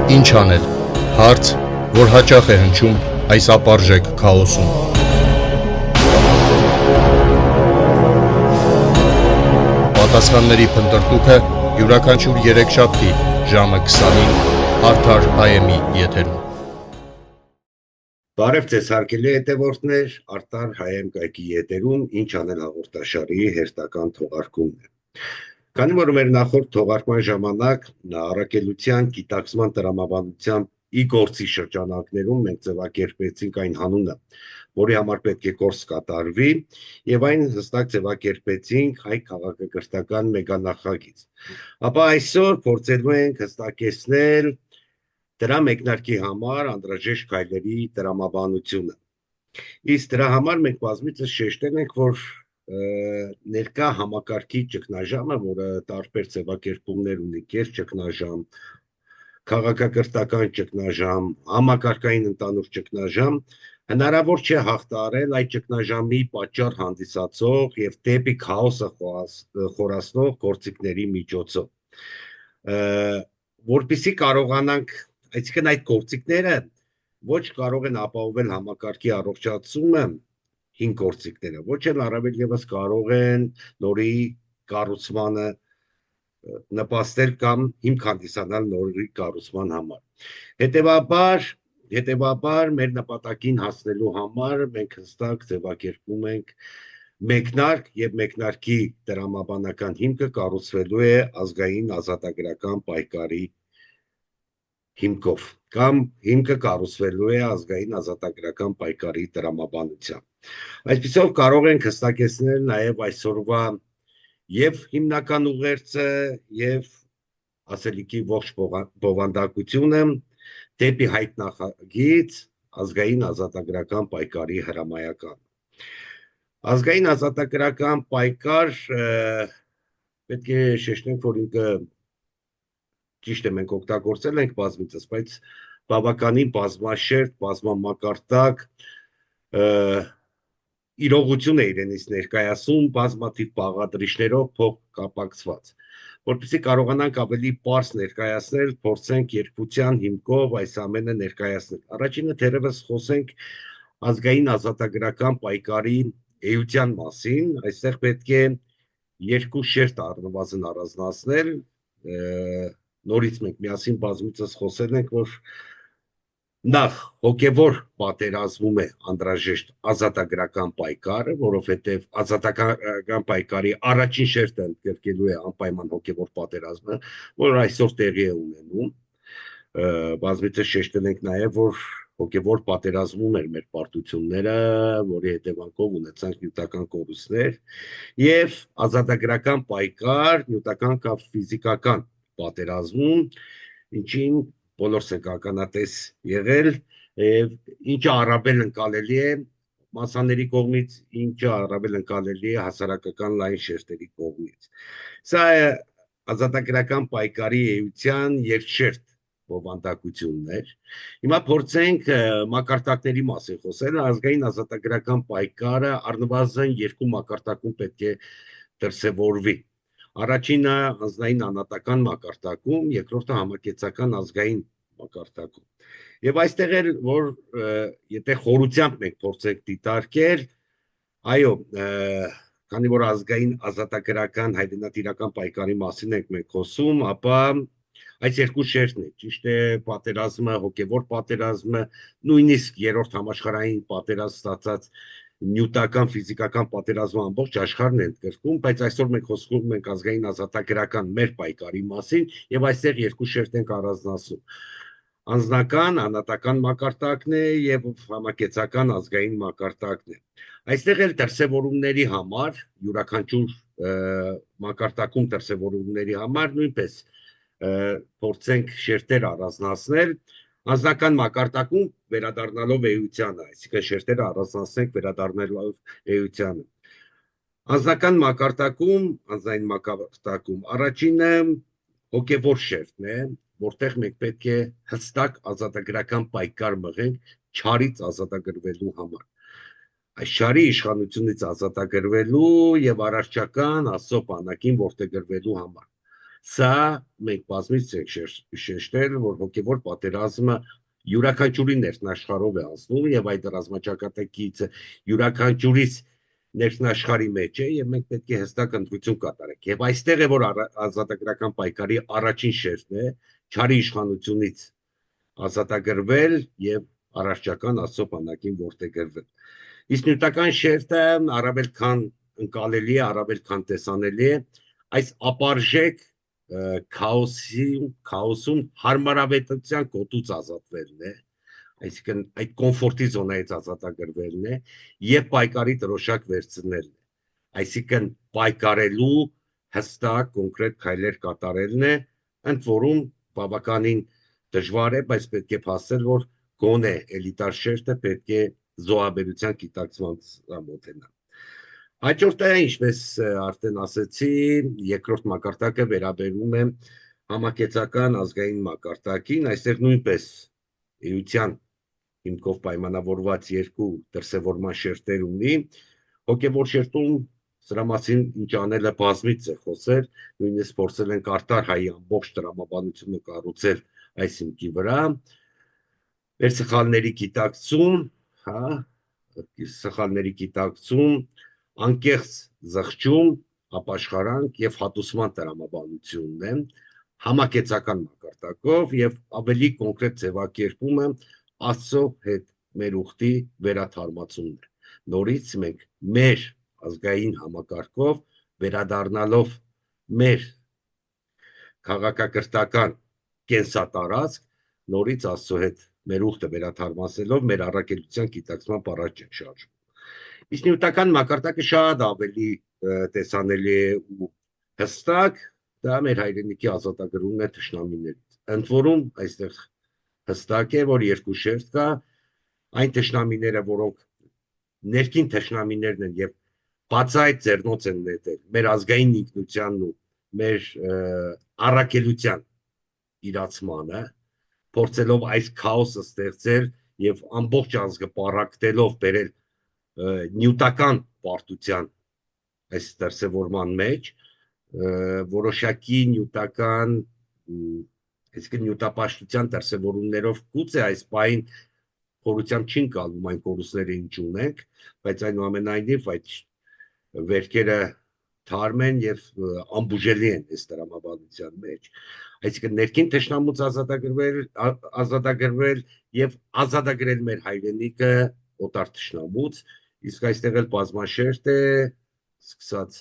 Ինչ անել։ Հարց, որ հաճախ է հնչում այս ապարժեք քաոսում։ Պատասխանների փնտրտուքը յուրաքանչյուր երեքշաբթի ժամը 20-ին Արդար IM-ի եթերում։ Բարև ձեզ հարգելի հետևորդներ, Արդար IM կայքի եթերում ինչ անել հաղորդաշարի հերթական թողարկումն է։ Քանի որ մեր նախորդ թողարկման ժամանակ առաքելության գիտակցման տրամաբանության ի գործի շրջանակներում մենք ձևակերպեցինք այն հանունը, որի համար պետք է գործ կատարվի, եւ այն հստակ ձևակերպեցինք հայ քաղաքակրթական մեգանախագիծ։ Ապա այսօր փորձելու ենք հստակեցնել դրա մեկնարկի համար անդրաժեշտ քայլերի տրամաբանությունը։ Իսկ դրա համար մենք բազմիցս շեշտել ենք, որ ներկա համակարգի ճգնաժամը, որը տարբեր ձևակերպումներ ունի, կես ճգնաժամ, քաղաքակրթական ճգնաժամ, համակարգային ընդանուր ճգնաժամ, հնարավոր չէ հաղթահարել այդ ճգնաժամի պատճառ հանդիսացող եւ դեպի քաոսը խորացնող գործիքների միջոցով։ Որպեսզի կարողանանք, այսինքն այդ գործիքները ոչ կարող են ապահովել համակարգի առողջացումը, հին գործիքները, ոչ էլ առավել եւս կարող են նորի կառուցմանը նպաստել կամ հիմք հանդիսանալ նորի կառուցման համար։ Հետևաբար մեր նպատակին հասնելու համար մենք հստակ ձևակերպում ենք մեկնարկ եւ մեկնարկի տրամաբանական հիմքը կառուցվելու է ազգային ազատագրական պայքարի հիմքով կամ հիմքը կառուցվելու է ազգային ազատագրական պայքարի տրամաբանությամբ։ Այսպիսով կարող ենք հստակեցնել նաև այսօրվա եւ հիմնական ուղերձը եւ ասելիքի ողջ բովանդակությունը դեպի հայտնախագիծ ազգային ազատագրական պայքարի հրամայական։ Ազգային ազատագրական պայքար պետք է շեշտենք, որ ինքը ճիշտ է, մենք օգտագործել ենք բազմիցս, բայց բավականին բազմաշերտ, բազմամակարդակ իրողություն է իրենից ներկայացում բազմաթիվ բաղադրիչներով փոխկապակցված։ Որպեսզի կարողանանք ավելի պարզ ներկայացնել, փորձենք երկության հիմքով այս ամենը ներկայացնել։ Առաջինը թերևս խոսենք ազգային ազատագրական պայքարի էության մասին, այստեղ պետք է երկու շերտ առնվազն առանձնացնել, նորից մենք միասին բազմիցս խոսել ենք, որ նախ հոգևոր պատերազմում է անդրաժեշտ ազատագրական պայքարը, որովհետև ազատագրական պայքարի առաջին շերտը ընդգրկելու է անպայման հոգևոր պատերազմը, որ այսօր տեղի է ունենում։ Բազմիցս շեշտել ենք նաև, որ հոգևոր պատերազմում էր մեր պարտությունները, որի հետևանքով ունեցանք նյութական կորուստներ, եւ ազատագրական պայքար նյութական կամ ֆիզիկական պատերազմում, ինչին բոլորս ենք ականատես եղել, ինչը առավել ընկալելի է մասաների կողմից, ինչը առավել ընկալելի է հասարակական լայն շերտերի կողմից։ Սա է ազատագրական պայքարի էության երկշերտ բովանդակություններ։ Հիմա փորձենք մակարդակների մասին խոսել։ Ազգային ազատագրական պայքարը առնվազն երկու մակարդակում պետք է դրսևորվի։ Առաջինը անձնային անհատական մակարդակում, երկրորդը համակեցական ազգային մակարդակում։ Եվ այստեղ էր, որ եթե խորությամբ մենք փորձենք դիտարկել, այո, քանի որ ազգային ազատագրական հայրենատիրական պայքարի մասին ենք մենք խոսում, ապա այս երկու շերտն է, ճիշտ է, պատերազմը, հոգևոր պատերազմը, նույնիսկ երրորդ համաշխարհային պատերազմ ստացած նյութական ֆիզիկական պատերազմը ամբողջ աշխարհն է ընդգրկում, բայց այսօր մենք խոսում ենք ազգային ազատագրական մեր պայքարի մասին եւ այստեղ երկու շերտ ենք առանձնացնում։ Անձնական, անհատական մակարդակն է եւ համակեցական ազգային մակարդակն է։ Այստեղ էլ դրսևորումների համար, յուրաքանչյուր մակարդակում դրսևորումների համար նույնպես փորձենք շերտեր առանձնացնել։ Անձնական մակարդակում վերադառնալով էությանը, այսինքն շերտերը առանձնացնենք վերադառնալով էությանը։ Անձնական մակարդակում, անձնային մակարդակում առաջինը հոգևոր շերտն է, որտեղ մենք պետք է հստակ ազատագրական պայքար մղենք չարից ազատագրվելու համար։ Այս չարի իշխանությունից ազատագրվելու եւ առարչական Աստծո բանակին որդեգրվելու համար։ Սա մենք բազմից ենք շեշտել, որ հոգևոր պատերազմը յուրաքանչյուրի ներքնաշխարհով է անցնում եւ այդ ռազմաճակատագիծը յուրաքանչյուրից ներքնաշխարհի մեջ է եւ մենք պետք է հստակ ընտրություն կատարենք։ Եվ այստեղ է որ ազատագրական պայքարի առաջին շերտն է չարի իշխանությունից ազատագրվել եւ առարճական Աստծո բանակին որդեգրվել։ Իսկ նյութական շերտը առավել քան ընկալելի է, առավել քան տեսանելի է այս ապարժեք քաոսում հարմարավետության կոտուց ազատվելն է, այսինքն այդ կոմֆորտի զոնայից ազատագրվելն է եւ պայքարի դրոշակ վերցնելն է, այսինքն պայքարելու հստակ կոնկրետ քայլեր կատարելն է, ընդ որում բավականին դժվար է, բայց պետք է փաստել, որ գոնե էլիտար շերտը պետք է զոհաբերության գիտակցված մոտենա։ Հաջորդը, ինչպես արդեն ասեցի, երկրորդ մակարդակը վերաբերում է համակեցական ազգային մակարդակին, այստեղ նույնպես էության հիմքով պայմանավորված երկու դրսևորման շերտեր ունի, հոգևոր շերտում սրա մասին ինչ անելը բազմից է խոսել, նույնիսկ փորձել են կարտար հայի ամբողջ տրամաբանությունը կառուցել այս հիմքի վրա, մեր սխալների գիտակցում, սխալների գիտակցում, անկեղծ զղջում, ապաշխարանք եւ հատուսման տրամաբանությունն է, համակեցական մակարդակով եւ ավելի կոնկրետ ձևակերպումը Աստծո հետ մեր ուխտի վերաթարմացումն է։ Նորից մենք մեր ազգային համակարգով վերադառնալով մեր քաղաքակրթական կենսատարածք, նորից Աստծո հետ մեր ուխտը վերաթարմացնելով մեր առաքելության գիտակցման առաջ ենք շարժվում։ Իսկ նյութական մակարդակը շատ ավելի տեսանելի է ու հստակ, դա մեր հայրենիքի ազատագրումն է թշնամիներից։ Ընդ որում այստեղ հստակ է, որ երկու շերտ կա, այն թշնամիները, որոնք ներքին թշնամիներն են եւ բացայտ ձեռնոց են նետել մեր ազգային ինքնությանն ու մեր առաքելության իրացմանը, փորձելով այս քաոսը ստեղծել եւ ամբողջ ազգը պառակտելով բերել նյութական պարտության այս դրսևորման մեջ, որոշակի նյութական, այսինքն նյութապաշտության դրսևորումներով գուցե այս պահին խորությամբ չի կալվում այն կորուստները ինչ ունենք, բայց այնուամենայնիվ այդ վերքերը թարմ են եւ անբուժելի են այս տրամաբանության մեջ, այսինքն ներքին թշնամուց ազատագրվել եւ ազատագրել մեր հայրենիքը օտար թշնամուց, իսկ այստեղ էլ բազմաշերտ է, սկսած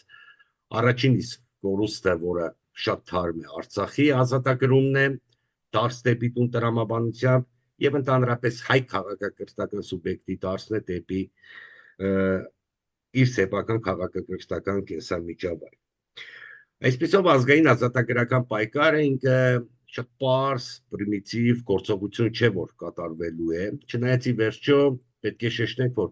առաջին իսկ կորուստը, որը շատ թարմ է, Արցախի ազատագրումն է, դարձ դեպի տուն տրամաբանությամբ եւ ընդհանրապես հայ քաղաքակրթական սուբյեկտի դարձն է դեպի իր սեփական քաղաքակրթական կենսամիջավայր։ Այսպիսով ազգային ազատագրական պայքարը ինքը շատ պարզ, պրիմիտիվ գործողություն չէ, որ կատարվելու է, չնայած ի վերջո պետք է շեշտենք, որ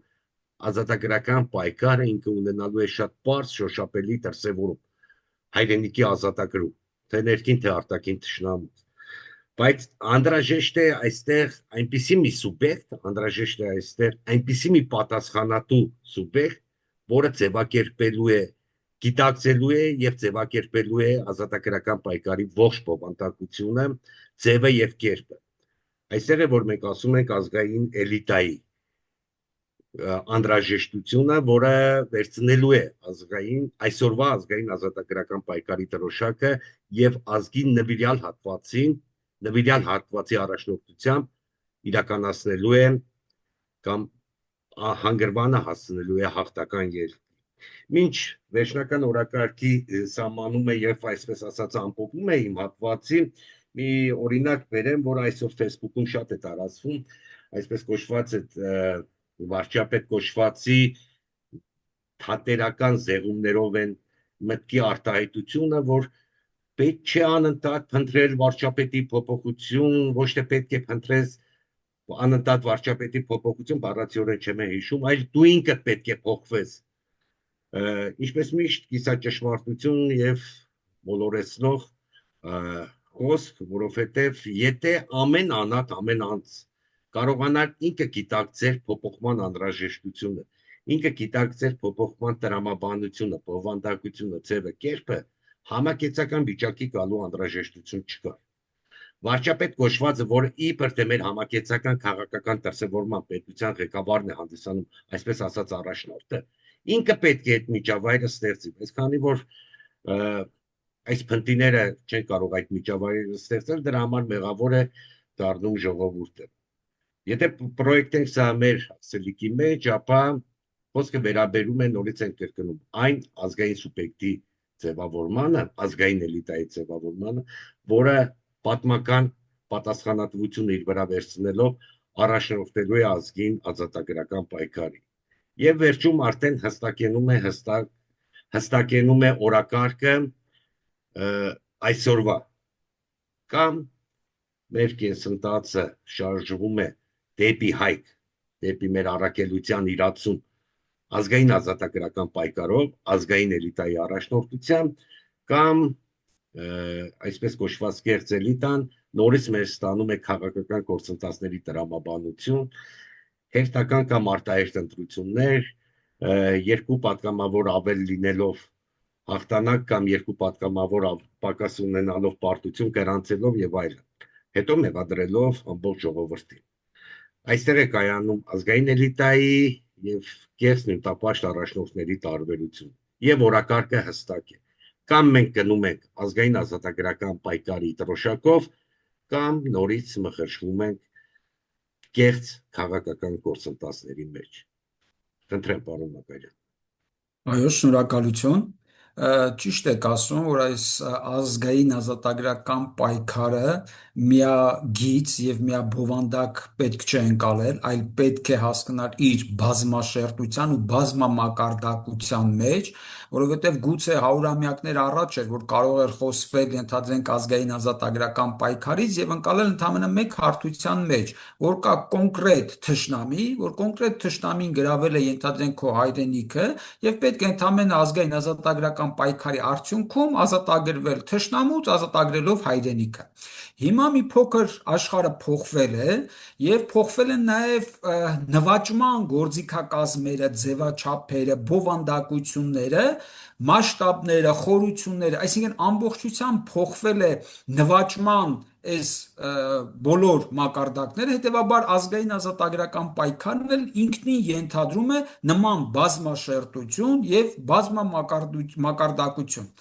ազատագրական պայքարը ինքը ունենալու է շատ պարզ, շոշափելի դրսևորում, հայրենիքի ազատագրում, թե ներքին, թե արտաքին թշնամուց, բայց անհրաժեշտ է այստեղ այնպիսի մի սուբյեկտ, անհրաժեշտ է այստեղ այնպիսի մի պատասխանատու սուբյեկտ, որը ձևակերպելու է, գիտակցելու է եւ ձևակերպելու է ազատագրական պայքարի ողջ բովանդակությունը, ձևը եւ կերպը։ Այստեղ է, որ մենք ասում ենք ազգային էլիտայի անհրաժեշտությունը, որը վերցնելու է այսօրվա ազգային ազատագրական պայքարի դրոշակը եւ ազգի նվիրյալ հատվածի առաջնորդությամբ իրականացնելու է կամ հանգրվանը հասցնելու է հաղթական ելքի։ Մինչ վերջնական օրակարգի սահմանումը եւ այսպես ասած ամփոփում է իմ հատվածի, մի օրինակ բերեմ, որ այսօր Facebook-ում շատ է տարածվում, այսպես կոչված է վարչապետ կոչվածի թատերական զեղումներով են մտքի արտահայտությունը, որ պետք չէ անընդհատ փնտրել վարչապետի փոփոխություն, ոչ թե պետք է փնտրես անընդհատ վարչապետի փոփոխություն, բառացիորեն չեմ հիշում, այլ դու ինքդ պետք է փոխվես։ Ինչպես միշտ կիսաճշմարտություն եւ մոլորեցնող խոսք, որովհետեւ եթե ամեն անհատ, ամեն անձ կարողանար ինքը գիտակցել փոփոխման անհրաժեշտությունը, ինքը գիտակցել փոփոխման տրամաբանությունը, բովանդակությունը, ձևը, կերպը, Համակեցական վիճակի գալու անհրաժեշտություն չկա։ Վարչապետ կոչվածը, որ իբր թե մեր համակեցական քաղաքական դրսևորման պետության ղեկավարն է հանդիսանում, այսպես ասած առաջնորդը, ինքը պետք է այդ միջավայրը ստեղծի, բայց քանի որ այս փնտիները չեն կարող այդ միջավայրը ստեղծել, դրա համար մեղավոր է դառնում ժողովուրդը։ Եթե պրոյեկտենք սա մեր ասելիքի մեջ, ապա խոսքը վերաբերում է նորից են կրկնում այն ազգային սուբյեկտի ձևավորմանը, ազգային էլիտայի ձևավորմանը, որը պատմական պատասխանատվություն իր վրա վերցնելով առաջնորդելու է ազգին ազատագրական պայքարի։ Եվ վերջում արդեն հստակենում է օրակարգը այսօրվա կամ մեր կենսընթացը շարժվում է դեպի հայք, դեպի մեր առաքելության իրացում ազգային ազատագրական պայքարով, ազգային էլիտայի առաջնորդությամբ կամ այսպես կոչված կեղծ էլիտան նորից մեր ստանում է քաղաքական գործընթացների տրամաբանություն, հերթական կամ արտահերթ ընտրություններ, երկու պատգամավոր ավել լինելով հաղթանակ կամ երկու պատգամավոր պակաս ունենալով պարտություն գրանցելով եւ այլն, հետո մեղադրելով ամբողջ ժողովրդին։ Այստեղ է կայանում ազգային էլիտայի եւ կեղծ նյութապաշտ առաջնորդների տարբերություն եւ օրակարգը հստակ է։ Կամ մենք գնում ենք ազգային ազատագրական պայքարի դրոշակով, կամ նորից մխրշվում ենք կեղծ քաղաքական գործընթացների մեջ։ Խնդրեմ, պարոն Մակարյան։ Այո, շնորհակալություն։ Ճիշտ եք ասում, որ այս ազգային ազատագրական պայքարը միագիծ եւ միաբովանդակ պետք չէ ընկալել, այլ պետք է հասկանալ իր բազմաշերտության ու բազմամակարդակության մեջ, որովհետեւ գուցե հարյուրամյակներ առաջ էր, որ կարող էր խոսվել, ենթադրենք, ազգային ազատագրական պայքարից եւ ընկալել ընդամենը մեկ հարթության մեջ, որ կա կոնկրետ թշնամի, որ կոնկրետ թշնամին գրավել է, ենթադրենք, քո հայրենիքը եւ պետք է ընդամենը ազգային ազատագրական պայքարի արդյունքում ազատագրվել թշնամուց, ազատագրելով հայրենիքը։ Հիմա մի փոքր աշխարհը փոխվել է եւ փոխվել են նաեւ նվաճման գործիքակազմերը, ձևաչափերը, բովանդակությունները, մասշտաբները, խորությունները, այսինքն ամբողջությամբ փոխվել է նվաճման այս բոլոր մակարդակները, հետեւաբար ազգային ազատագրական պայքարն էլ ինքնին ենթադրում է նման բազմաշերտություն եւ բազմամակարդակություն։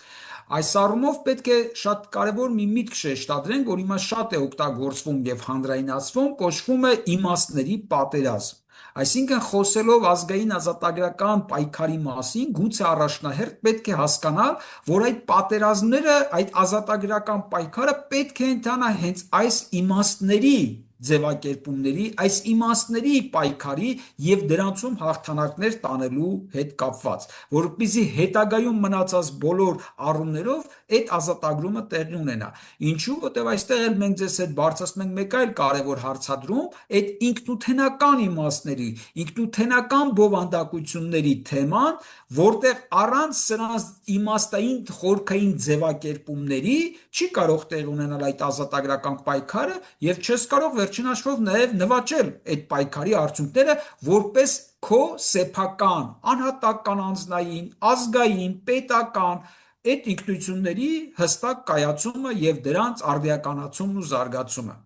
Այս առումով պետք է շատ կարևոր մի միտք շեշտադրենք, որ հիմա շատ է օգտագործվում եւ հանրայնացվում, կոչվում է իմաստների պատերազմ։ Այսինքն, խոսելով ազգային ազատագրական պայքարի մասին, գուցե առաջնահերթ պետք է հասկանալ, որ այդ պատերազմները, այդ ազատագրական պայքարը պետք է ընթանա հենց այս իմաստների ձևակերպումների, այս իմաստների պայքարի եւ դրանցում հաղթանակներ տանելու հետ կապված, որպեսզի հետագայում մնացած բոլոր առումներով այդ ազատագրումը տեղի ունենա։ Ինչու՞, որտեղ այստեղ էլ մենք ձեզ հետ բարձրացնում ենք մեկ այլ կարևոր հարցադրում, այդ ինքնութենական իմաստների, ինքնութենական բովանդակությունների թեման, որտեղ առանց սրանց իմաստային խորքային ձևակերպումների չի կարող տեղի ունենալ այդ ազատագրական պայքարը եւ չես կարող վերջին հաշվով նաեւ նվաճել այդ պայքարի արդյունքները որպես քո սեփական, անհատական, անձնային, ազգային, պետական այդ ինքնությունների հստակ կայացումը եւ դրանց արդիականացումն ու զարգացումը։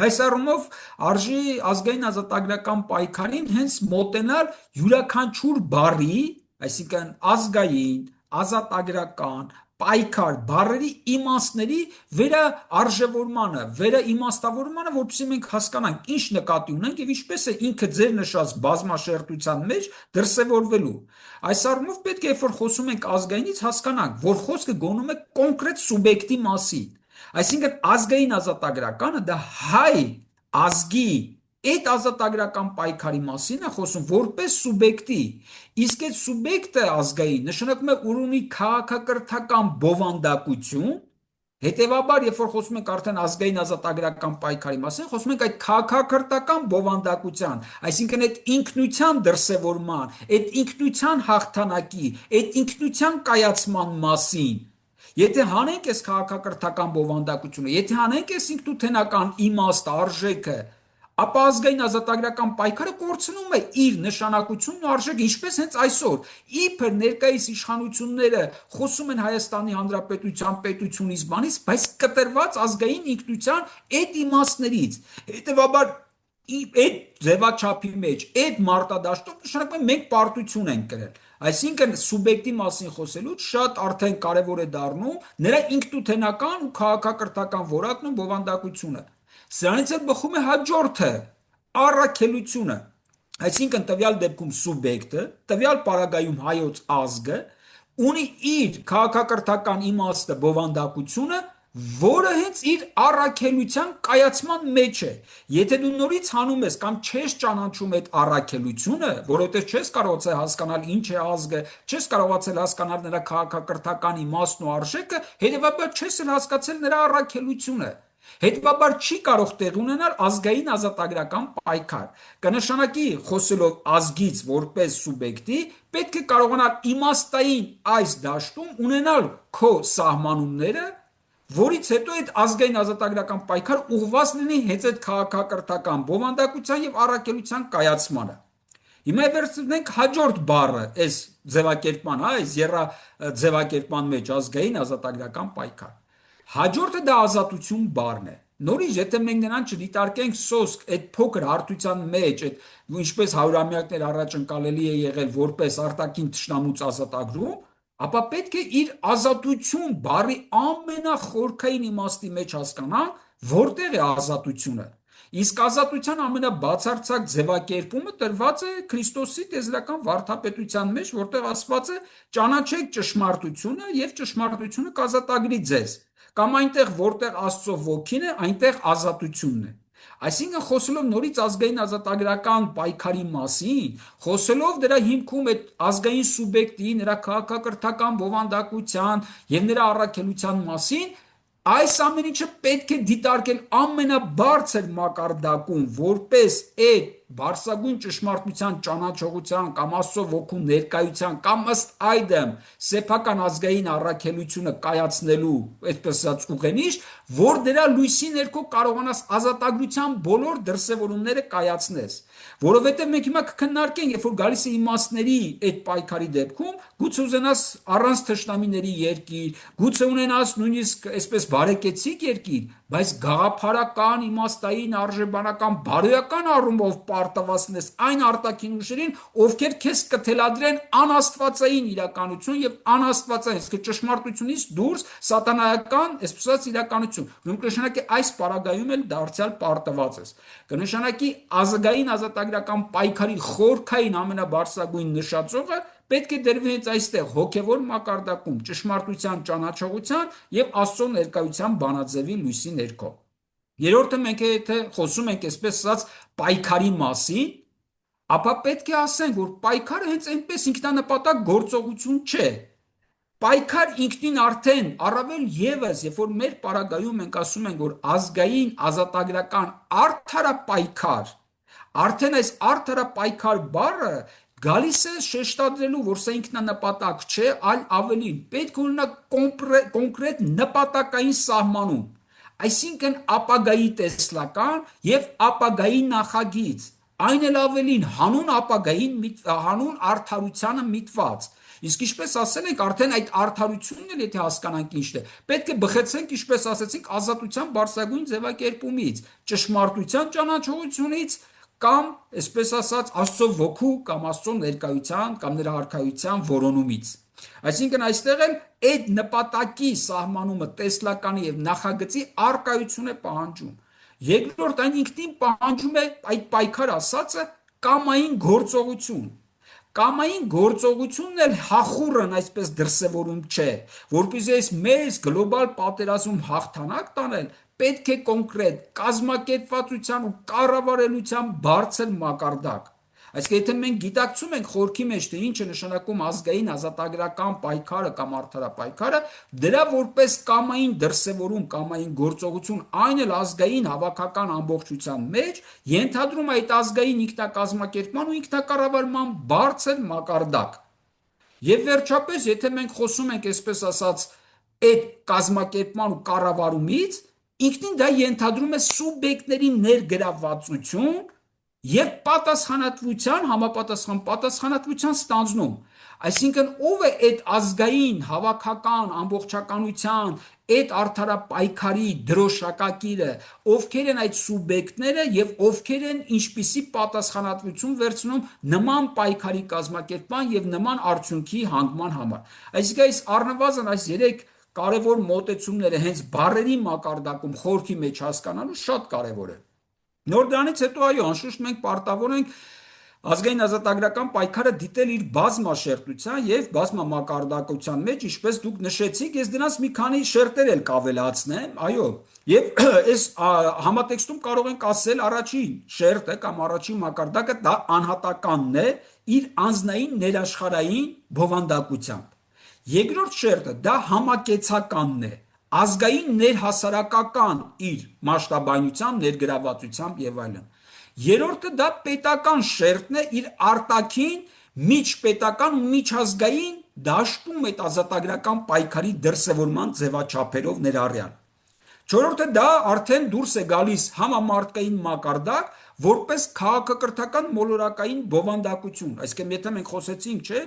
Այս առումով արժի ազգային ազատագրական պայքարին հենց մոտենալ յուրաքանչյուր բառի, այսինքն ազգային, ազատագրական, պայքար բառերի իմաստների վերաարժևորմանը, վերաիմաստավորմանը, որպեսզի մենք հասկանանք ինչ նկատի ունենք եւ ինչպես է ինքը ձեր նշած բազմաշերտության մեջ դրսևորվելու։ Այս առումով պետք է, երբ որ խոսում ենք ազգայինից, հասկանանք, որ խոսքը գոնում է կոնկրետ սուբյեկտի մասին։ Այսինքն ազգային ազատագրականը դա հայ ազգի այդ ազատագրական պայքարի մասին է խոսում որպես սուբյեկտի, իսկ այդ սուբյեկտը ազգային նշանակում է որ ունի քաղաքակրթական բովանդակություն, հետևաբար երբ որ խոսում ենք արդեն ազգային ազատագրական պայքարի մասին, խոսում ենք այդ քաղաքակրթական բովանդակության, այսինքն այդ ինքնության դրսևորման, այդ ինքնության հաղթանակի, այդ ինքնության կայացման մասին։ Եթե հանենք այս քաղաքակրթական բովանդակությունը, եթե հանենք այս ինքնութենական իմաստը, արժեքը, ապա ազգային ազատագրական պայքարը կորցնում է իր նշանակությունն ու արժեքը, ինչպես հենց այսօր իբր ներկայիս իշխանությունները խոսում են Հայաստանի Հանրապետության պետությունից բանից, բայց կտրված ազգային ինքնության այդ իմաստներից, հետևաբար այդ ձևաչափի մեջ, այդ մարտադաշտում նշանակում է մենք պարտություն ենք կրել, այսինքն սուբյեկտի մասին խոսելուց շատ արդեն կարևոր է դառնում նրա ինքնութենական ու քաղաքակրթական որակն ու բովանդակությունը, սրանից էլ բխում է հաջորդը, առաքելությունը, այսինքն տվյալ դեպքում սուբյեկտը, տվյալ պարագայում հայոց ազգը ունի իր քաղաքակրթական իմաստը, բովանդակությունը, որը հենց իր առաքելության կայացման մեջ է, եթե դու նորից հանում ես կամ չես ճանաչում այդ առաքելությունը, որովհետև չես կարողացել հասկանալ ինչ է ազգը, չես կարողացել հասկանալ նրա քաղաքակրթական իմաստն ու արժեքը, հետևաբար չես էլ հասկացել նրա առաքելությունը, հետևաբար չի կարող տեղ ունենալ ազգային ազատագրական պայքար, կնշանակի խոսելով ազգից որպես սուբյեկտի, պետք է կարողանալ իմաստային այս դաշտում ունենալ քո սահմանումները, որից հետո այդ ազգային ազատագրական պայքար ուղղված լինի հենց այդ քաղաքակրթական բովանդակության եւ առաքելության կայացմանը։ Հիմա վերցնենք հաջորդ բառը, այս ձևակերպման, այս ձևակերպման մեջ ազգային ազատագրական պայքար։ Հաջորդը դա ազատություն բառն է։ Նորից, եթե մենք նրան չդիտարկենք սոսկ այդ փոքր հարթության մեջ, այդ ինչպես հարյուրամյակներ առաջ ընկալելի է եղել որպես արտաքին թշնամուց ազատագրում, ապա պետք է իր ազատություն բառի ամենախորքային իմաստի մեջ հասկանալ, որտեղ է ազատությունը։ Իսկ ազատության ամենաբացարձակ ձևակերպումը տրված է Քրիստոսի տեզլական վարդապետության մեջ, որտեղ ասված է. ճանաչեք ճշմարտությունը եւ ճշմարտությունը կազատագրի ձեզ, կամ այնտեղ որտեղ Աստծո ոգին է, այնտեղ ազատությունն է։ Այսինքն խոսելով նորից ազգային ազատագրական պայքարի մասին, խոսելով դրա հիմքում այդ ազգային սուբյեկտի, նրա քաղաքակրթական բովանդակության եւ նրա առաքելության մասին, այս ամեն ինչը պետք է դիտարկել ամենաբարձր մակարդակում, որպես այդ բարձրագույն ճշմարտության ճանաչողության կամ Աստծո ոգու ներկայության կամ ըստ այդմ սեփական ազգային առաքելությունը կայացնելու, այսպես ասած, ուղենիշ, որ դրա լույսի ներքո կարողանաս ազատագրության բոլոր դրսևորումները կայացնես, որովհետև մենք հիմա կքննարկենք, երբ որ գալիս է իմաստների այդ պայքարի դեպքում, գուցե ուզենաս առանց թշնամիների երկիր, գուցե ունենաս նույնիսկ այսպես բարեկեցիկ երկիր, բայց գաղափարական, իմաստային, արժեբանական, բարոյական առումով պարտավորես այն արտաքին ուժերին, ովքեր քեզ կթելադրեն անաստվածային իրականություն եւ անաստվածային, իսկ ճշմարտությունից դուրս սատանայական, այսպես ասած, իրականություն։ Ուրեմն կնշանակի այս պարագայում էլ դարձյալ պարտված ես։ Կնշանակի ազգային ազատագրական պայքարի խորքային ամենաբարձրագույն նշածողը պետք է դրվի հենց այստեղ հոգևոր մակարդակում ճշմարտության ճանաչողության եւ Աստծո ներկայության բանաձևի լույսի ներքո։ Երրորդը մենք եթե խոսում ենք այսպես ասած պայքարի մասին, ապա պետք է ասենք, որ պայքարը հենց այնպես ինքնանպատակ գործողություն չէ։ Պայքար ինքնին արդեն առավել եւս, երբ որ մեր պարագայում մենք ասում ենք, որ ազգային ազատագրական արդարապայքար, արդեն այս արդարապայքար բառը գալիս է շեշտադրելու, որ սա ինքնանպատակ չէ, այլ ավելին պետք է ունենա կոնկրետ նպատակային սահմանում, այսինքն ապագայի տեսլական եւ ապագայի նախագիծ, այն էլ ավելին հանուն ապագային, հանուն արդարությանը միտված։ Իսկ ինչպես ասել ենք, արդեն այդ արդարությունն էլ եթե հասկանանք ինչն է, պետք է բխեցենք, ինչպես ասեցինք, ազատության բարձրագույն ձևակերպումից, ճշմարտության ճանաչողությունից կամ, այսպես ասած, Աստծո ոգու կամ Աստծո ներկայության կամ նրա արքայության որոնումից։ Այսինքն այստեղ էլ այդ նպատակի սահմանումը տեսլականի եւ նախագծի արկայություն է պահանջում։ Երկրորդ այն ինքնին պահանջում է այդ պայքար ասածը կամային գործողություն։ Կամային գործողությունն էլ հախուռն այսպես դրսևորում չէ, որպեսզի այս մեծ գլոբալ պատերազմում հաղթանակ տանել, պետք է կոնկրետ կազմակերպվածության ու կառավարելիության բարձր մակարդակ։ Այսինքն եթե մենք գիտակցում ենք խորքի մեջ, թե ինչ է նշանակում ազգային ազատագրական պայքարը կամ արդարապայքարը, դրա որպես կամային դրսևորում, կամային գործողություն, այն էլ ազգային հավաքական ամբողջության մեջ, ենթադրում այդ ազգային ինքնակազմակերպման ու ինքնակառավարման բարձր մակարդակ։ Եվ վերջապես, եթե մենք խոսում ենք, այսպես ասած, այդ կազմակերպման ու կառավարումից, ինքնին դա ենթադրում է սուբյեկտների ներգրավվածություն եւ համապատասխան պատասխանատվության ստանձնում։ Այսինքն ով է այդ ազգային հավաքական ամբողջականության այդ արդարապայքարի դրոշակակիրը, ովքեր են այդ սուբյեկտները եւ ովքեր են ինչպիսի պատասխանատվություն վերցնում նման պայքարի կազմակերպման եւ նման արդյունքի հանգման համար։ Այսինքն այս առնվազն այս երեք կարևոր մոտեցումները հենց բառերի մակարդակում խորքի մեջ հասկանալու շատ կարևոր է։ Նոր դրանից հետո այո, անշուշտ մենք պարտավոր ենք ազգային ազատագրական պայքարը դիտել իր բազմաշերտության եւ բազմամակարդակության մեջ, ինչպես դուք նշեցիք, ես դրանց մի քանի շերտեր էլ կավելացնեմ, այո, եւ այս համատեքստում կարող ենք ասել առաջին շերտը կամ առաջին մակարդակը դա անհատականն է իր անձնային ներաշխարհային բովանդակությամբ։ Երկրորդ շերտը դա համակեցականն է ազգային ներհասարակական իր մասշտաբայնությամբ, ներգրավվածությամբ եւ այլն։ Երրորդը դա պետական շերտն է իր արտաքին, միջպետական ու միջազգային դաշտում այդ ազատագրական պայքարի դրսևորման ձևաչափերով ներառյալ։ Չորրորդը դա արդեն դուրս է գալիս համամարտկային մակարդակ, որպես քաղաքակրթական մոլորակային բովանդակություն, այսինքն եթե մենք խոսեցինք, չէ,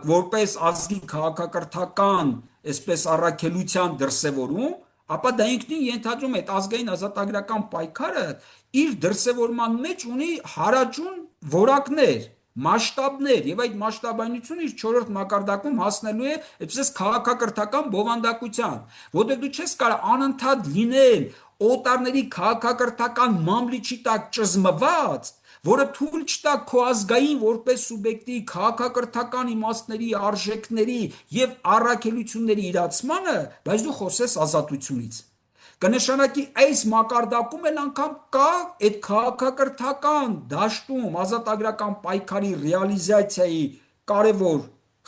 որպես ազգի քաղաքակրթական, այսպես առաքելության դրսևորում, ապա դա ինքնին ենթադրում է այդ ազգային ազատագրական պայքարը իր դրսևորման մեջ ունի հարաճուն որակներ, մասշտաբներ եւ այդ մասշտաբայնությունը իր չորրորդ մակարդակում հասնելու է այսպես քաղաքակրթական բովանդակության, որտեղ դու չես կարող անընդհատ լինել օտարների քաղաքակրթական մամլիչի տակ ճզմված, որը թույլ չտա քո ազգային որպես սուբյեկտի քաղաքակրթական իմաստների, արժեքների եւ առաքելությունների իրացմանը, բայց դու խոսես ազատությունից։ Կնշանակի այս մակարդակում էլ անգամ կա այդ քաղաքակրթական դաշտում ազատագրական պայքարի ռեալիզացիայի կարևոր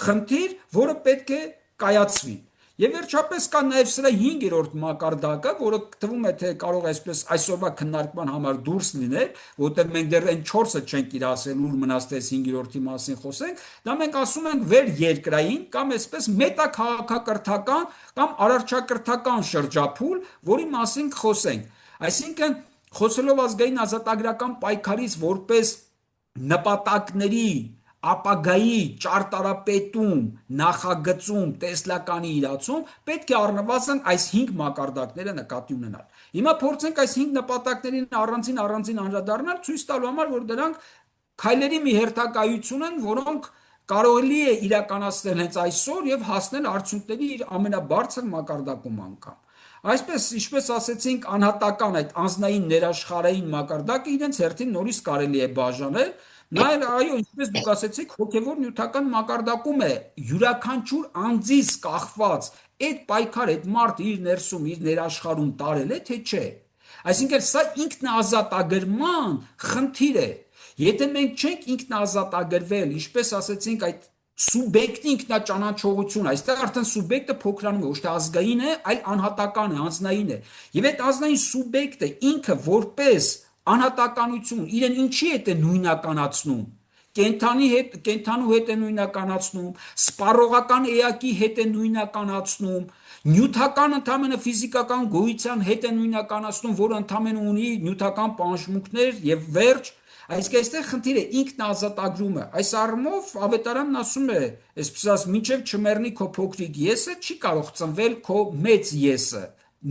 խնդիր, որը պետք է կայացվի։ Եվ վերջապես կա նաև սրա 5-րդ մակարդակը, որը թվում է թե կարող է այսպես այսօրվա քննարկման համար դուրս լինել, որտեղ մենք դեռ այն 4-ը չենք իրասել, ուր մնաց թե 5-րդի մասին խոսենք, դա մենք ասում ենք վերերկրային կամ այսպես մետաքաղաքակրթական կամ արարչակրթական շրջափուլ, որի մասին խոսենք։ Այսինքն խոսելով ազգային ազատագրական պայքարից որպես նպատակների ապագայի ճարտարապետում, նախագծում, տեսլականի իրացում պետք է առնվազն այս 5 մակարդակները նկատի ունենալ։ Հիմա փորձենք այս 5 նպատակներին առանձին անդրադառնալ, ցույց տալու համար, որ դրանք քայլերի մի հերթակայություն են, որոնք կարելի է իրականացնել հենց այսօր եւ հասնել արդյունքների իր ամենաբարձր մակարդակում անգամ։ Այսպես, ինչպես ասեցինք, անհատական այդ անձնային ներաշխարհային մակարդակը իրենց հերթին նորից կարելի է բաժանել։ Նա էլ այո, ինչպես դուք ասեցիք, հոգևոր նյութական մակարդակում է յուրաքանչյուր անձից կախված այդ պայքար, այդ մարդը իր ներսում, իր ներաշխարհում տարել է, թե չէ։ Այսինքն սա ինքնազատագրման խնդիր է։ Եթե մենք չենք ինքնազատագրվել, ինչպես ասեցինք, այդ սուբյեկտի ինքնաճանաչողություն, այստեղ արդեն սուբյեկտը փոքրանում է, ոչ թե ազգային է, այլ անհատական է, անձնային է։ Եվ այդ անձնային սուբյեկտը ինքը որպես անհատականություն իրեն ինչի հետ է նույնականացնում, կենթանու հետ է նույնականացնում, սպառողական էակի հետ է նույնականացնում, նյութական ընդամենը ֆիզիկական գոյության հետ է նույնականացնում, որը ընդամենը ունի նյութական պահանջմունքներ եւ վերջ։ Այսինքն այստեղ խնդիրը ինքնազատագրումը։ Այս առումով ավետարանն ասում է, այսպես մինչև չմեռնի քո փոքրիկ եսը, չի կարող ծնվել քո մեծ եսը,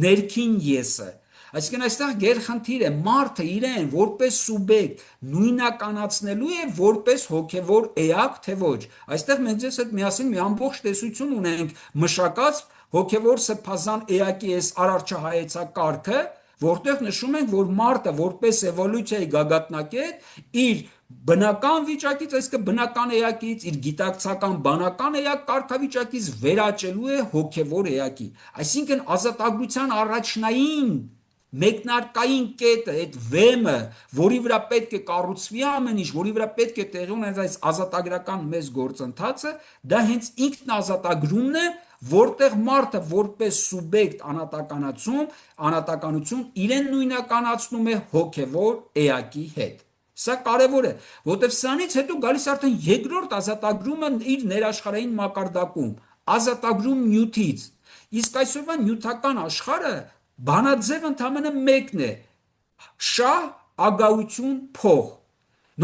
ներքին եսը։ Այսինքն այստեղ գերխնդիր է մարդը իրեն որպես սուբյեկտ նույնականացնելու է որպես հոգևոր էակ, թե ոչ։ Այստեղ մենք ձեզ հետ միասին մի ամբողջ տեսություն ունենք մշակած հոգևոր սրբազան էակի այս արարչահայեցակարգը, որտեղ նշում ենք, որ մարդը որպես էվոլյուցիայի գագաթնակետ իր բնական վիճակից, այսինքն բնական էակից, իր գիտակցական բանական էակ կարգավիճակից վերաճելու է հոգևոր էակի։ Այսինքն ազատագրության առաջնային մեկնարկային կետը, այդ վեմը, որի վրա պետք է կառուցվի ամեն ինչ, որի վրա պետք է տեղի ունենա այս ազատագրական մեծ գործընթացը, դա հենց ինքնազատագրումն է, որտեղ մարդը որպես սուբյեկտ անհատականություն իրեն նույնականացնում է հոգևոր էակի հետ։ Սա կարևոր է, որտեղ սրանից հետո գալիս արդեն երկրորդ ազատագրումը իր ներաշխարհային մակարդակում, ազատագրում նյութից։ Իսկ այսօրվա նյութական աշխարհը Բանաձև ընդամենը մեկն է՝ շահ, ագահություն, փող։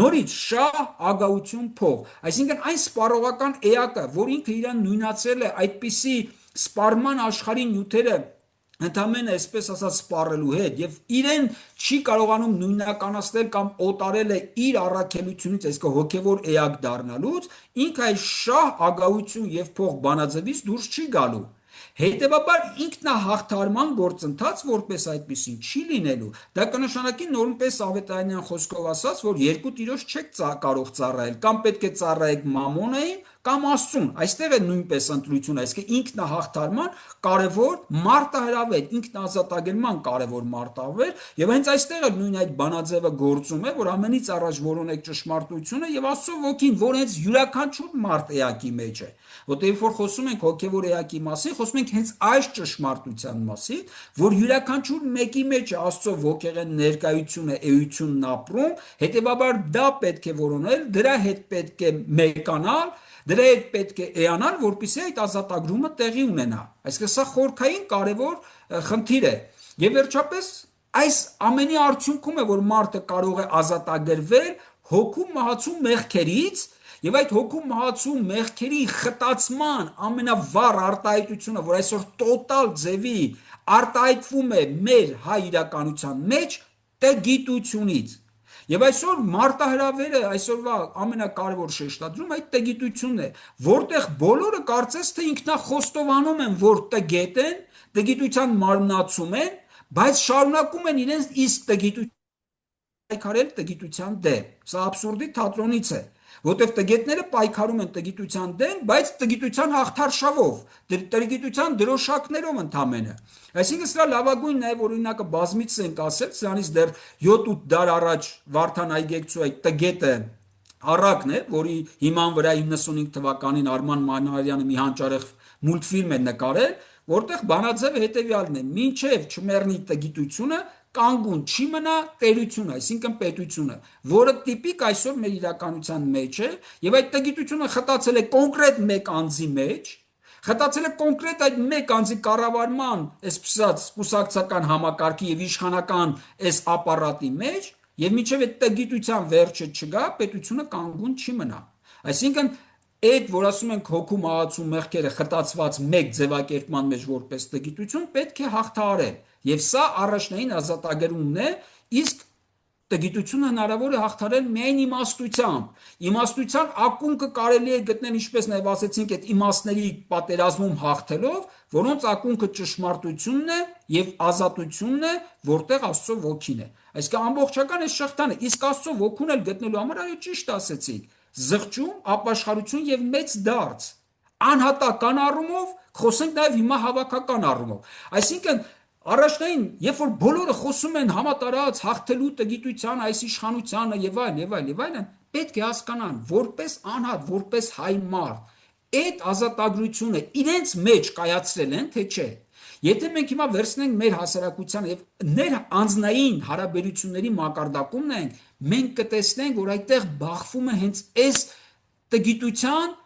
Նորից շահ, ագահություն, փող։ Այսինքն այն սպառողական էակը, որ ինքը իրան նույնացրել է այդպիսի սպառման աշխարհի նյութերը ընդամենը այսպես ասած սպառելու հետ եւ իրեն չի կարողանում նույնականացնել կամ օտարել է իր առաքելությունից, այսինքն հոգեվոր էակ դառնալուց, ինքը այս շահ, ագահություն եւ փող բանաձևից դուրս չի գալու։ Հետևաբար ինքնահաղթարման գործընթաց որպես այդպեսին չի լինելու։ Դա կնշանակի նորմպես ավետարանյան խոսքով ասած, որ երկու տիրոջ չեք կարող ծառայել, կամ պետք է ծառայեք մամոնային կամ Աստծուն։ Այստեղ է նույնպես ընտրությունը, այսինքն ինքնահաղթարման կարևոր մարտահրավեր, ինքնազատագրման կարևոր մարտահրավեր, եւ հենց այստեղ է նույն այդ բանաձևը գործում է, որ ամենից առաջ որոնեք ճշմարտությունը եւ Աստծո ոգին, որ հենց յուրաքանչյուր մարդ էակի մեջ է։ Որտեղ որ խոսում ենք հոգեվոր էակի մասին, խոսում ենք հենց այս ճշմարտության մասին, որ յուրաքանչյուր մեկի մեջ է Աստծո ոգեղեն ներկայությունը, էությունն ապրում, հետեւաբար դա պետք է որոնել, դրա հետ պետք է մեկանալ, դրա հետ պետք է էանալ, որպեսզի այդ ազատագրումը տեղի ունենա։ Այսինքն սա խորքային կարևոր խնդիր է։ Եվ վերջապես այս ամենի արդյունքում է, որ մարդը կարող է ազատագրվել հոգու մահացու մեղքերից, եւ այդ հոգու մահացու մեղքերի խտացման ամենավառ արտահայտությունը, որ այսօր տոտալ ձևի արտահայտվում է մեր հայ իրականության մեջ, տգիտությունից։ Եվ այսօր մարտահրավերը, այսօրվա ամենակարևոր շեշտադրում այդ տգիտությունն է, որտեղ բոլորը կարծես թե ինքնախոստովանում են, որ տգետ են, տգիտության մարմնացում են, բայց շարունակում են իրենց իսկ տգիտություն պայքարել տգիտության դեմ։ Սա աբսուրդի թատրոնից է, որտեղ տգետները պայքարում են տգիտության դեմ, բայց տգիտության հաղթարշավով, տգիտության դրոշակներով ընդամենը։ Այսինքն սրա լավագույնն է, որ օրինակը բազմից ենք ասել, սրանից դեռ 7-8 դար առաջ Վարդան Այգեկցու այդ տգետը առակն է, որի հիման վրա 95 թվականին Արման Մանարյանը մի հանճարեղ մուլտֆիլմ է նկարել, որտեղ բանաձևը հետևյալն է՝ մինչև չմեռնի տգիտությունը կանգուն չի մնա տերությունը, այսինքն պետությունը, որը տիպիկ այսօր մեր իրականության մեջ է, եւ այդ տգիտությունը խտացել է կոնկրետ մեկ անձի մեջ, խտացել է կոնկրետ այդ մեկ անձի կառավարման, այսպես կուսակցական համակարգի եւ իշխանական այս ապարատի մեջ, եւ մինչեւ այդ տգիտության վերջը չգա, պետությունը կանգուն չի մնա։ Այսինքն այդ, որ ասում ենք հոգու մահացու մեղքերը խտացված մեկ ձևակերպման մեջ որպես տգիտություն, պետք է հաղթահարել։ Եվ սա առաջնային ազատագրումն է, իսկ տգիտությունը հնարավոր է հաղթարել միայն իմաստությամբ։ Իմաստության ակունքը կարելի է գտնել, ինչպես նաև ասեցինք, այդ իմաստների պատերազմում հաղթելով, որոնց ակունքը ճշմարտությունն է եւ ազատությունն է, որտեղ Աստծո ոգին է։ Այսինքն ամբողջական այս շղթան է, իսկ Աստծո ոգուն էլ գտնելու համար այո ճիշտ ասեցիք, զղջում, ապաշխարություն եւ մեծ դարձ։ Անհատական առումով, խոսենք նաև հիմա հավաքական առումով։ Այսինքն առաջնային, երբ որ բոլորը խոսում են համատարած հաղթելու տգիտության, այս իշխանությանը եւ այլն, պետք է հասկանան, որպես անհատ, որպես հայ մարդ, այդ ազատագրությունը իրենց մեջ կայացրել են, թե չէ։ Եթե մենք հիմա վերցնենք մեր հասարակության եւ ներանձնային հարաբերությունների մակարդակում նայենք, մենք կտեսնենք, որ այդտեղ բախվում է հենց այս տգիտության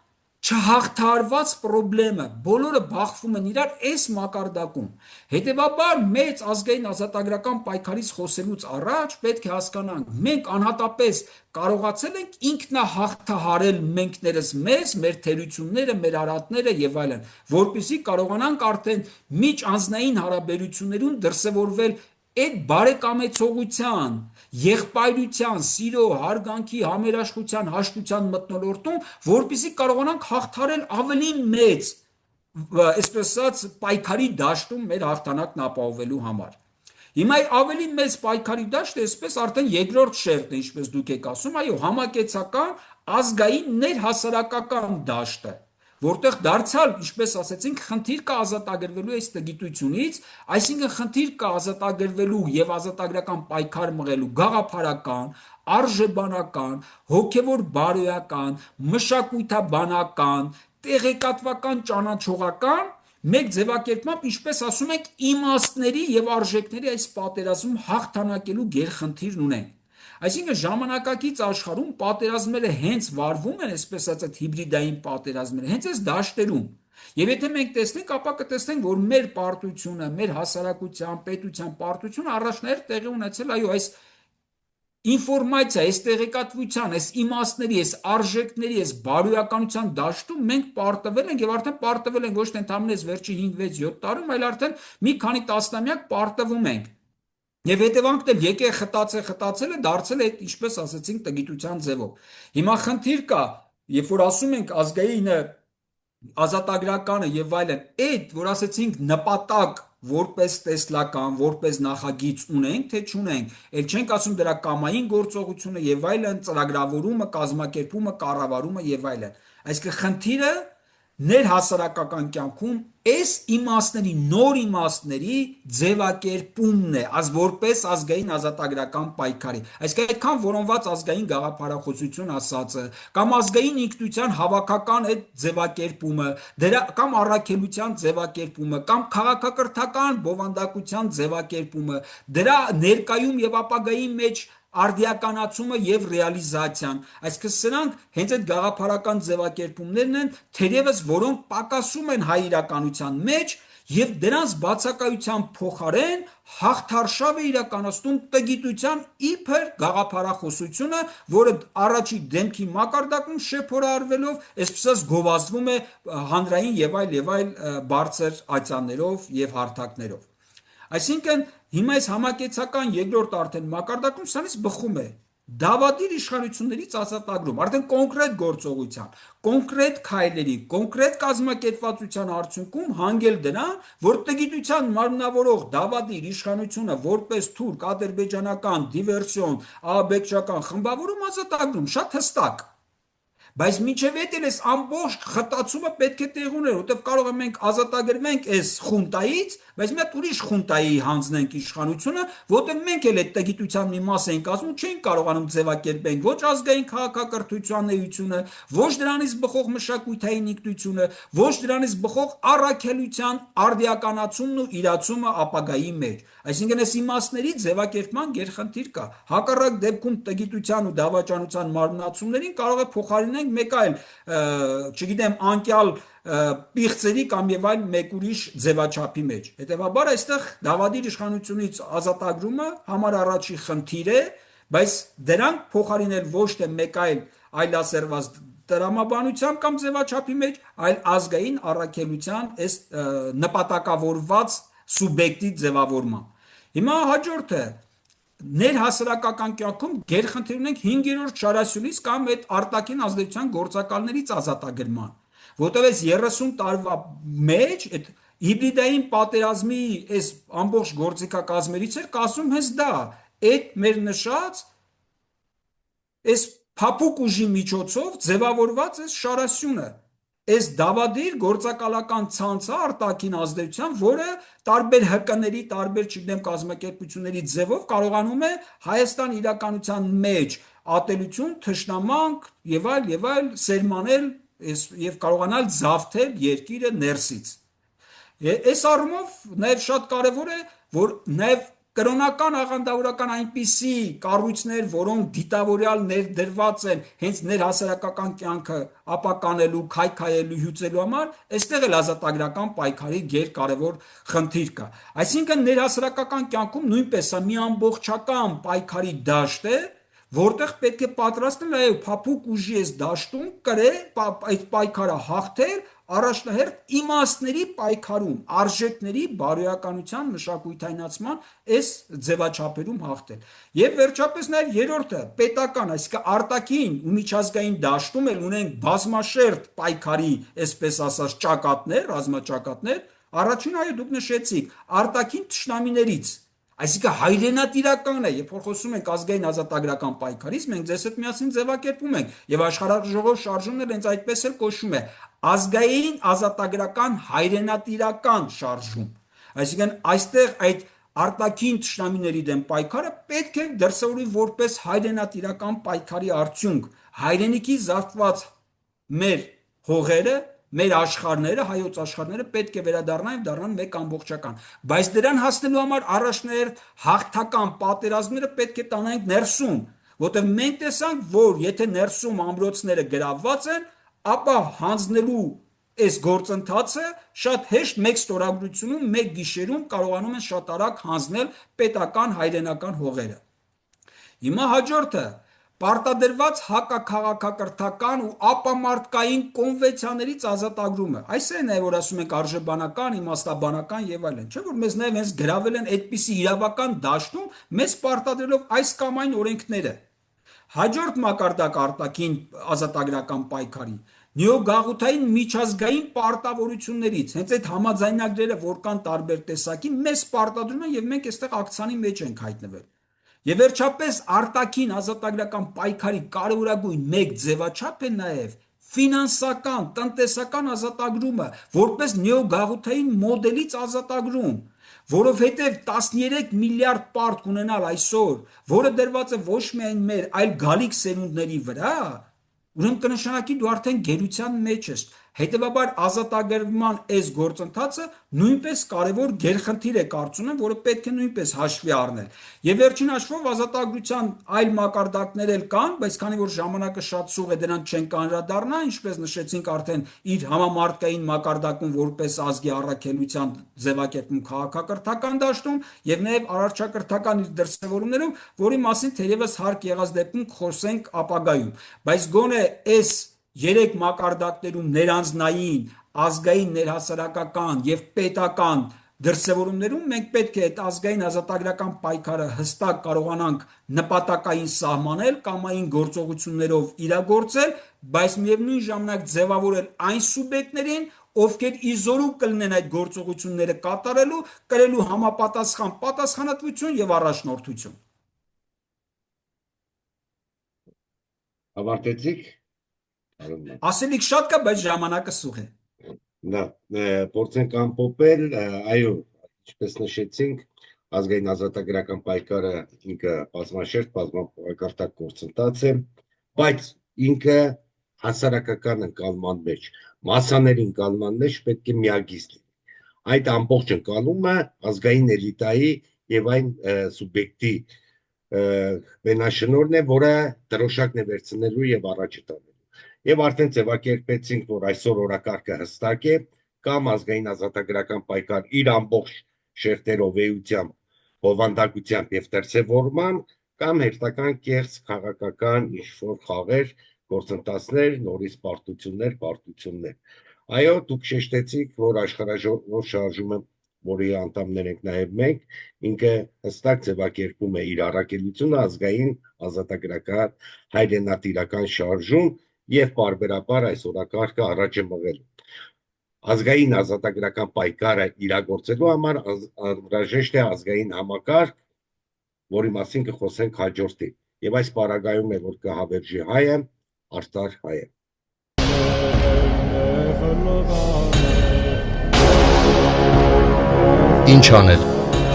չհաղթարված խնդրը, բոլորը բախվում են իրար այս մակարդակում։ Հետևաբար մեծ ազգային ազատագրական պայքարից խոսելուց առաջ պետք է հասկանանք, մենք անհատապես կարողացել ենք ինքնահաղթահարել մենքներս մեզ, մեր թերությունները, մեր արատները եւ այլն, որպեսզի կարողանանք արդեն միջանձնային հարաբերություններում դրսևորվել այդ բարեկամեցողության, եղբայրության, սիրո, հարգանքի, համերաշխության, հաշտության մթնոլորտում, որպեսզի կարողանանք հաղթարել ավելի մեծ, այսպես ասած, պայքարի դաշտում մեր հաղթանակն ապահովելու համար։ Հիմա ավելի մեծ պայքարի դաշտը, այսպես արդեն երկրորդ շերտն է, ինչպես դուք եք ասում, այո, համակեցական, ազգային, ներհասարակական դաշտը, որտեղ դարձյալ, ինչպես ասեցինք, խնդիր կա ազատագրվելու այս տգիտությունից, այսինքն խնդիր կա ազատագրվելու եւ ազատագրական պայքար մղելու գաղափարական, արժեբանական, հոգեվոր բարոյական, մշակութաբանական, տեղեկատվական, ճանաչողական մեկ ձևակերպմամբ, ինչպես ասում ենք, իմաստների եւ արժեքների այս պատերազմում հաղթանակելու գերխնդիրն ունենք։ Այսինքն ժամանակակից աշխարհում պատերազմները հենց վարվում են, այսպես ասած, հիբրիդային պատերազմները, հենց այս դաշտերում։ Եվ եթե մենք տեսնենք, ապա կտեսնենք, որ մեր պարտությունը, մեր հասարակության, պետության պարտությունը առաջնահերթ տեղի ունեցել այո այս ինֆորմացիա, այս տեղեկատվության, այս իմաստների, այս արժեքների, այս բարոյականության դաշտում մենք պարտվել ենք եւ արդեն պարտվել ենք ոչ թե ընդհանրապես վերջի 5-6-7 տարում, այլ արդեն մի քանի տասնամյակ պարտվում ենք։ Եվ հետևանքն էլ եկե խտացելը դարձել է, ինչպես ասացինք, տգիտության ձևով։ Հիմա խնդիր կա, երբ որ ասում ենք ազգայինը, ազատագրականը եւ այլն, այդ որ ասացինք նպատակ որպես տեսլական, որպես նախագիծ ունենք, թե չունենք, ել չենք ասում դրա կամային գործողությունը եւ այլն, ծրագրավորումը, կազմակերպումը, կառավարումը եւ այլն։ Այսինքն խնդիրը ներհասարակական կյանքում այս իմաստների, նոր իմաստների ձևակերպումն է, որպես ազգային ազատագրական պայքարի։ Այսինքն այդքան որոնված ազգային գաղափարախոսություն ասածը, կամ ազգային ինքնության հավաքական այդ ձևակերպումը, դրա կամ առաքելության ձևակերպումը, կամ քաղաքակրթական բովանդակության ձևակերպումը, դրա ներկայում եւ ապագայի մեջ արդիականացումը եւ ռեալիզացիան, այսինքն սրանք հենց այդ գաղափարական ձևակերպումներն են, թերևս որոնք պակասում են հայ իրականության մեջ եւ դրանց բացակայության փոխարեն հաղթարշավ է իրականացնում տգիտության իբր գաղափարախոսությունը, որը առաջի դեմքի մակարդակում շեփորարվելով, այսպես գովազդվում է հանրային եւ այլ բարձր ացաններով եւ հարթակներով։ Այսինքն հիմա այս համակեցական երկրորդ արդեն մակարդակում սրանից բխում է դավադիր իշխանություններից ազատագրում, արդեն կոնկրետ գործողության, կոնկրետ քայլերի, կոնկրետ կազմակերպվածության արդյունքում հանգել դրան, որ տգիտության մարմնավորող դավադիր իշխանությունը որպես թուրք, ադրբեջանական, դիվերսիոն, ահաբեկչական խմբավորում ազատագրում, շատ հստակ։ Բայց մինչև այդ էլ այս ամբողջ խտացումը պետք է տեղ ուներ, որտեղ կարող է մենք ազատագրվենք այս խունտայից, բայց մի հատ ուրիշ խունտայի հանձնենք իշխանությունը, որտեղ մենք էլ այդ տգիտության մի մաս ենք ասում, չենք կարողանում ձևակերպենք ոչ ազգային քաղաքակրթության էությունը, ոչ դրանից բխող մշակութային ինքնությունը, ոչ դրանից բխող առաքելության արդիականացումն ու իրացումը ապագայի մեջ։ Այսինքն այս իմաստների ձևակերպման գերխնդիր կա։ Հակառակ դեպքում տգիտության ու դավաճանության մարմնացումներին կարող է փոխարինենք մեկ այլ, չգիտեմ, անկյալ պիղծերի կամ եւ այլ մեկ ուրիշ ձևաչափի մեջ։ Հետևաբար այստեղ դավադիր իշխանությունից ազատագրումը համար առաջի խնդիր է, բայց դրանք փոխարինել ոչ թե մեկ այլ այլասերված տրամաբանությամբ կամ ձևաչափի մեջ, այլ ազգային առաքելության այս նպատակավորված սուբյեկտի ձևավորման։ Հիմա հաջորդը ներհասարակական կյանքում գերխնդիր ունենք 5-րդ շարասյունից կամ այդ արտաքին ազդեցության գործակալներից ազատագրման, որտեղ այս 30 տարվա մեջ այդ հիբրիդային պատերազմի այս ամբողջ գործիքակազմերից էր կասում հենց դա, այդ մեր նշած այս փափուկ ուժի միջոցով ձևավորված այս շարասյունը, այս դավադիր գործակալական ցանցը արտաքին ազդեցության, որը տարբեր ՀԿ-ների, տարբեր չգիտեմ կազմակերպությունների ձևով կարողանում է Հայաստան իրականության մեջ ատելություն, թշնամանք եւ այլ սերմանել եւ կարողանալ զավթել երկիրը ներսից։ Այս առումով նաեւ շատ կարեւոր է, որ նաեւ կրոնական աղանդավորական այնպիսի կառույցներ, որոնք դիտավորյալ ներդրված են հենց ներհասարակական կյանքը ապականելու, քայքայելու, հյուծելու համար, այստեղ էլ ազատագրական պայքարի գերկարևոր խնդիր կա։ Այսինքն ներհասարակական կյանքում նույնպես սա մի ամբողջական պայքարի դաշտ է, որտեղ պետք է պատրաստել այո փափուկ ուժի այս դաշտում կրել այդ պայքարը հաղթել առաջնահերթ իմաստների պայքարում, արժեքների բարոյականության մշակութայնացման այս ձևաչափերում հաղթել։ Եվ վերջապես նաև երրորդը պետական, այսինքն արտաքին ու միջազգային դաշտում էլ ունենք բազմաշերտ պայքարի, այսպես ասած, ճակատներ, ռազմաճակատներ, առաջին այո դուք նշեցիք, արտաքին թշնամիներից, այսինքն հայրենատիրական է, երբ որ խոսում ենք ազգային ազատագրական պայքարից, մենք ձեզ հետ միասին ձևակերպում ենք եւ աշխարհաժողով շարժումն էլ հենց այդպես էլ կոչվում է ազգային ազատագրական հայրենատիրական շարժում։ Այսինքն այստեղ այդ արտաքին թշնամիների դեմ պայքարը պետք է դրսևորվի որպես հայրենատիրական պայքարի արդյունք, հայրենիքի զավթված մեր հողերը, մեր աշխարհները, հայոց աշխարհները պետք է վերադառնան եւ դառնան մեկ ամբողջական, բայց դրան հասնելու համար առաջնահերթ հաղթական պատերազմները պետք է տանենք ներսում, որտեղ մենք տեսանք, որ եթե ներսում ամրոցները գրավված են, ապա հանձնելու այս գործընթացը շատ հեշտ մեկ ստորագրությունում, մեկ գիշերում կարողանում են շատ արագ հանձնել պետական հայրենական հողերը։ Հիմա հաջորդը պարտադրված հակաքաղաքակրթական ու ապամարտկային կոնվենցիաներից ազատագրումը։ Այս է նաև որ ասում ենք արժեբանական, իմաստաբանական եւ այլն, չէ՞ որ մեզ նաև հենց գրավել են այդպիսի իրավական դաշտում, մեզ պարտադրելով այս կամ այն օրենքները։ Հաջորդ մակարդակ արտաքին ազատագրական պայքարի նեոգաղութային միջազգային պարտավորություններից, հենց այդ համաձայնագրերը, որ կան տարբեր տեսակի, մեզ պարտադրում են եւ մենք այստեղ ակցիանի մեջ ենք հայտնվել։ Եվ վերջապես արտաքին ազատագրական պայքարի կարևորագույն մեկ ձևաչափ է նաև ֆինանսական, տնտեսական ազատագրումը, որպես նեոգաղութային մոդելից ազատագրում, որովհետև 13 միլիարդ պարկ ունենալ այսօր, որը դրված է ոչ միայն մեր, այլ գալիք սերունդների վրա, ուրեմն կնշանակի դու արդեն գերության մեջ ես։ Հետևաբար ազատագրման այս գործընթացը նույնպես կարևոր գերխնդիր է կարծում եմ, որը պետք է նույնպես հաշվի առնել։ Եվ վերջին հաշվով ազատագրության այլ մակարդակներ էլ կան, բայց քանի որ ժամանակը շատ սուղ է, դրանց չենք անդրադառնա, ինչպես նշեցինք արդեն իր համամարտկային մակարդակում որպես ազգի առաքելության ձևակերպում քաղաքակրթական դաշտում եւ նաեւ արարչակրթական իր դրսեւորումներում, որի մասին թերևս հարկ եղած դեպքում խոսենք ապագայում։ Բայց գոնե այս երեք մակարդակներում ներանձնային, ազգային, ներհասարակական եւ պետական դրսեւորումներում մենք պետք է այդ ազգային ազատագրական պայքարը հստակ կարողանանք նպատակային սահմանել, կամային գործողություններով իրագործել, բայց միևնույն ժամանակ ձևավորել այն սուբյեկտներին, ովքեր իզորու կլինեն այդ գործողությունները կատարելու, կրելու համապատասխան պատասխանատվություն եւ առաջնորդություն։ Ավարտեցիք։ Ասելիք շատ կա, բայց ժամանակը սուղ է։ Նա փորձենք ամփոփել, այո, ինչպես նշեցինք, ազգային ազատագրական պայքարը ինքը բազմաշերտ, բազմապայքարտակ գործընթաց է, բայց ինքը հասարակական ընկալման մեջ, մասսաների ընկալման մեջ պետք է միագիծ լինի։ Այդ ամբողջ ընկալումը ազգային էլիտայի եւ այն սուբյեկտի մենաշնորհն է, որը դրոշակն է վերցնելու եւ առաջ տանելու։ Եվ արդեն ձևակերպեցինք, որ այսօր օրակարգը հստակ է, կամ ազգային ազատագրական պայքար իր ամբողջ շերտերով, էությամբ, բովանդակությամբ եւ դրսեւորման, կամ հերթական կեղծ քաղաքական ինչ-որ խաղեր, գործընթացներ, նորից պարտություններ։ Այո, դուք շեշտեցիք, որ աշխարհաժողով շարժումը, որի անդամներ ենք նաեւ մենք, ինքը հստակ ձևակերպում է իր առաքելությունը ազգային ազատագրական հայրենատիրական շարժում եւ պարբերաբար այս օրակարգը առաջ է մղել։ Ազգային ազատագրական պայքարը իրագործելու համար անհրաժեշտ է ազգային համակարգ, որի մասին կխոսենք հաջորդի։ Եվ այս պարագայում է, որ կհավերժի հայը, արդար հայը։ Ինչ անել։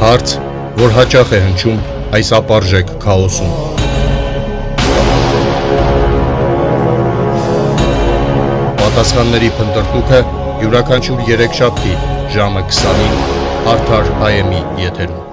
Հարց, որ հաճախ է հնչում այս ապարժեք քաոսում։ Պատասխանների փնտրտուքը յուրաքանչյուր երեքշաբթի ժամը 20-ին Արդար հայեմի եթերում։